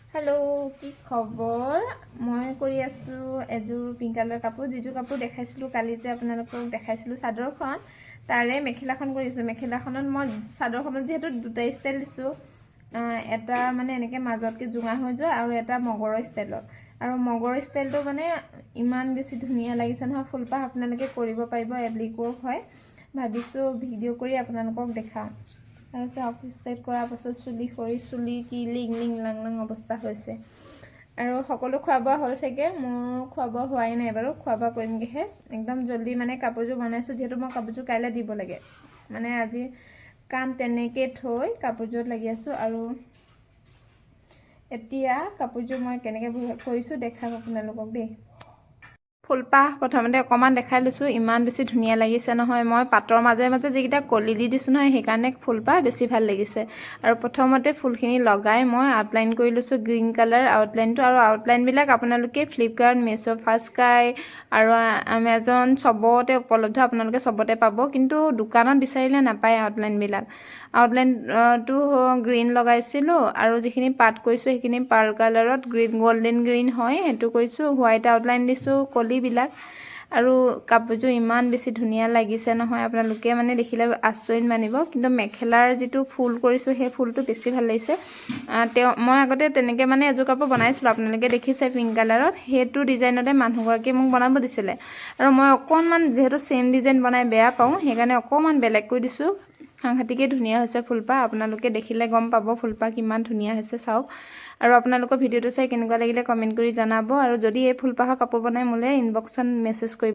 hello কি খবৰ মই কৰি আছো এযোৰ পিংক কালাৰ কাপোৰ যিযোৰ কাপোৰ দেখাইছিলো কালি যে আপোনালোকক দেখাইছিলো চাদৰখন তাৰে মেখেলাখন কৰিছো মেখেলাখনত মই চাদৰখনত যেহেতু দুটা ষ্টাইল দিছো এটা মানে এনেকে মাজতকে জুঙা হৈ যায় আৰু এটা মগৰৰ ষ্টাইলত আৰু মগৰৰ ষ্টাইলটো মানে ইমান বেছি ধুনীয়া লাগিছে নহয় ফুলপাহ আপোনালোকে কৰিব পাৰিব এপ্লিক ৱৰ্ক হয় ভাবিছো ভিডিঅ' কৰি আপোনালোকক দেখাম আৰু অফিস ষ্টাইট কৰাৰ পাছত চুলি খৰি চুলি কি লিং লিং লাং লাং অৱস্থা হৈছে আৰু সকলো খোৱা বোৱা হ'ল চাগে মোৰ খোৱা বোৱা হোৱাই নাই বাৰু খোৱা বোৱা কৰিমগেহে একদম জলদি মানে কাপোৰযোৰ বনাইছো যেহেতু মই কাপোৰযোৰ কাইলৈ দিব লাগে মানে আজি কাম তেনেকৈ থৈ কাপোৰযোৰত লাগি আছো আৰু এতিয়া কাপোৰযোৰ মই কেনেকৈ কৰিছো দেখাম আপোনালোকক দেই ফুলপাহ প্ৰথমতে অকমান দেখাই লৈছো ইমান বেছি ধুনীয়া লাগিছে নহয় মই পাতৰ মাজে মাজে যিকেইটা কলি দি দিছো নহয় সেইকাৰণে ফুলপাহ বেছি ভাল লাগিছে আৰু প্ৰথমতে ফুলখিনি লগাই মই আউটলাইন কৰি লৈছো গ্ৰীন কালাৰ আউটলাইনটো আৰু আউটলাইন বিলাক আপোনালোকে ফ্লিপকাৰ্ট মিছো ফাৰ্ষ্টক্ৰাই আৰু আমাজন সবতে উপলব্ধ আপোনালোকে সবতে পাব কিন্তু দোকানত বিচাৰিলে নাপায় আউটলাইন বিলাক আউটলাইন টো গ্ৰীন লগাইছিলো আৰু যিখিনি পাত কৰিছো সেইখিনি পাৰ্ল কালাৰত গ্ৰীন গোল্ডেন গ্ৰীন হয় হেতু কৰিছো হোৱাইট আউটলাইন দিছো কলিবিলাক আৰু কাপোৰযোৰ ইমান বেছি ধুনীয়া লাগিছে নহয় আপোনালোকে মানে দেখিলে আচৰিত মানিব কিন্তু মেখেলাৰ যিটো ফুল কৰিছো সেই ফুলটো বেছি ভাল লাগিছে মই আগতে তেনেকৈ মানে এযোৰ কাপোৰ বনাইছিলো আপোনালোকে দেখিছে পিংক কালাৰত সেইটো ডিজাইনতে মানুহগৰাকী মোক বনাব দিছিলে আৰু মই অকণমান যেহেতু সেম ডিজাইন বনাই বেয়া পাওঁ সেইকাৰণে অকণমান বেলেগ কৰি দিছো সাংঘাতিকে ধুনীয়া হৈছে ফুলপাহ আপোনালোকে দেখিলে গম পাব ফুলপাহ কিমান ধুনীয়া হৈছে চাওক আৰু আপোনালোকৰ ভিডিঅ'টো চাই কেনেকুৱা লাগিলে কমেন্ট কৰি জনাব আৰু যদি এই ফুলপাহৰ কাপোৰ বনাই মোলে ইনবক্সত মেছেজ কৰিব